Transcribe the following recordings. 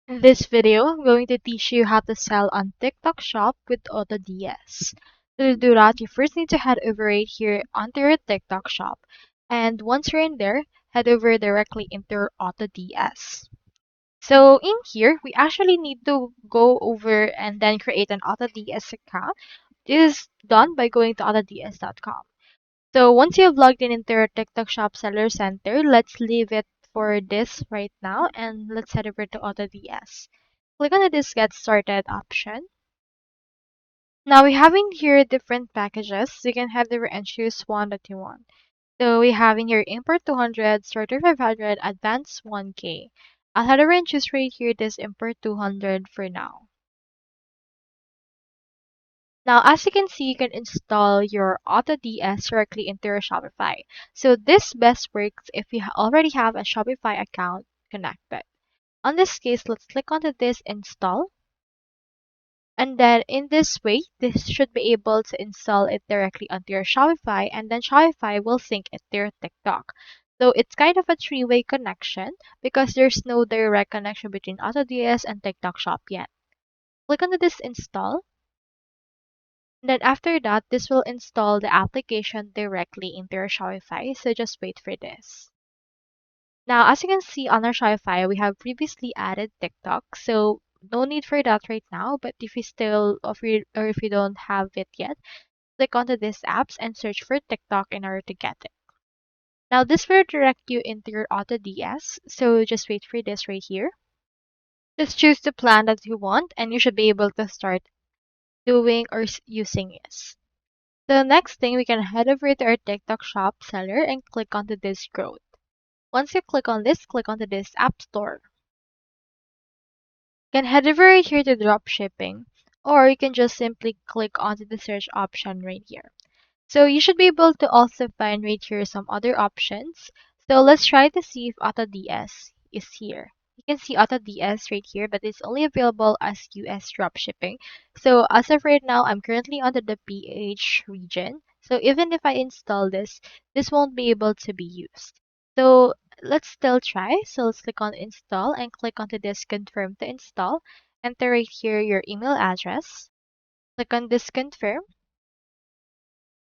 In this video, I'm going to teach you how to sell on TikTok Shop with Autods. To do that, you first need to head over right here onto your TikTok Shop. And once you're in there, head over directly into your Autods. So in here, we actually need to go over and then create an Autods account. This is done by going to autods.com. So once you have logged in into your TikTok Shop Seller Center, let's leave it for this right now and let's head over to Autods. Click on this Get Started option. Now we have in here different packages. You can head over and choose one that you want. So we have in here Import 200, Starter 500, Advanced 1K. I'll head over and choose right here this Import 200 for now. Now, as you can see, you can install your AutoDS directly into your Shopify. So this best works if you already have a Shopify account connected. On this case, let's click onto this install. And then in this way, this should be able to install it directly onto your Shopify, and then Shopify will sync it to your TikTok. So it's kind of a three-way connection because there's no direct connection between AutoDS and TikTok Shop yet. Click on this install. Then after that, this will install the application directly into your Shopify, so just wait for this. Now, as you can see on our Shopify, we have previously added TikTok, so no need for that right now, but if you still, or if you don't have it yet, click onto these apps and search for TikTok in order to get it. Now, this will direct you into your AutoDS, so just wait for this right here. Just choose the plan that you want, and you should be able to start doing or using this. The next thing, we can head over to our TikTok shop seller and click onto this growth. Once you click on this, click onto this app store. You can head over right here to drop shipping, or you can just simply click onto the search option right here. So you should be able to also find right here some other options. So let's try to see if AutoDS is here. You can see AutoDS right here, but it's only available as US dropshipping. So as of right now, I'm currently under the PH region. So even if I install this, this won't be able to be used. So let's still try. So let's click on install and click onto this confirm to install. Enter right here your email address. Click on this confirm.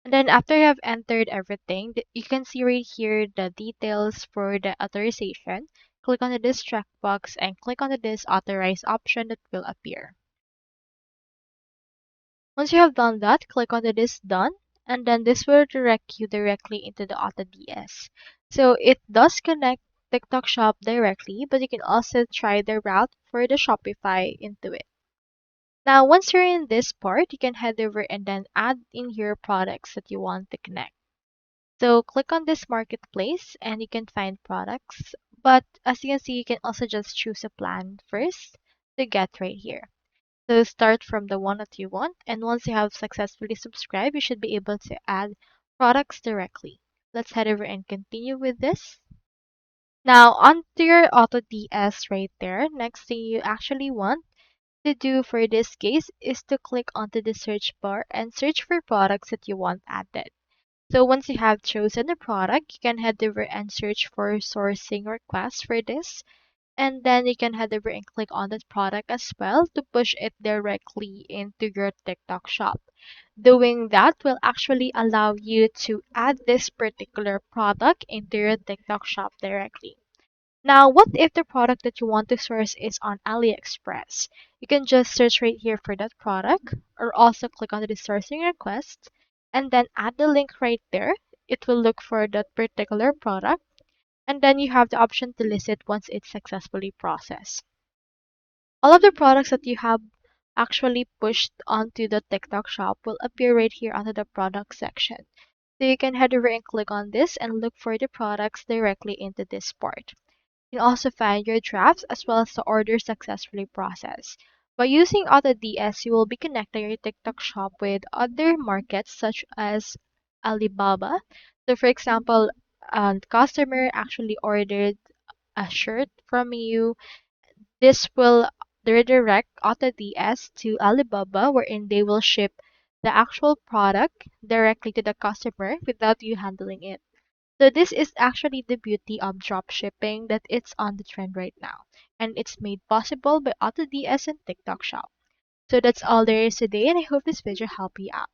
And then after you have entered everything, you can see right here the details for the authorization. Click on this checkbox and click on this authorize option that will appear. Once you have done that, click on this done, and then this will direct you directly into the AutoDS. So it does connect TikTok Shop directly, but you can also try the route for the Shopify into it. Now, once you're in this part, you can head over and then add in your products that you want to connect. So click on this marketplace and you can find products. But as you can see, you can also just choose a plan first to get right here. So start from the one that you want. And once you have successfully subscribed, you should be able to add products directly. Let's head over and continue with this. Now onto your AutoDS right there. Next thing you actually want to do for this case is to click onto the search bar and search for products that you want added. So once you have chosen the product, you can head over and search for sourcing requests for this. And then you can head over and click on that product as well to push it directly into your TikTok shop. Doing that will actually allow you to add this particular product into your TikTok shop directly. Now, what if the product that you want to source is on AliExpress? You can just search right here for that product or also click on the sourcing request and then add the link right there. It will look for that particular product and then you have the option to list it once it's successfully processed. All of the products that you have actually pushed onto the TikTok shop will appear right here under the product section. So you can head over and click on this and look for the products directly into this part. You can also find your drafts as well as the order successfully processed. By using AutoDS, you will be connecting your TikTok shop with other markets such as Alibaba. So for example, a customer actually ordered a shirt from you. This will redirect AutoDS to Alibaba wherein they will ship the actual product directly to the customer without you handling it. So this is actually the beauty of drop shipping that it's on the trend right now. And it's made possible by AutoDS and TikTok Shop. So that's all there is today, and I hope this video helped you out.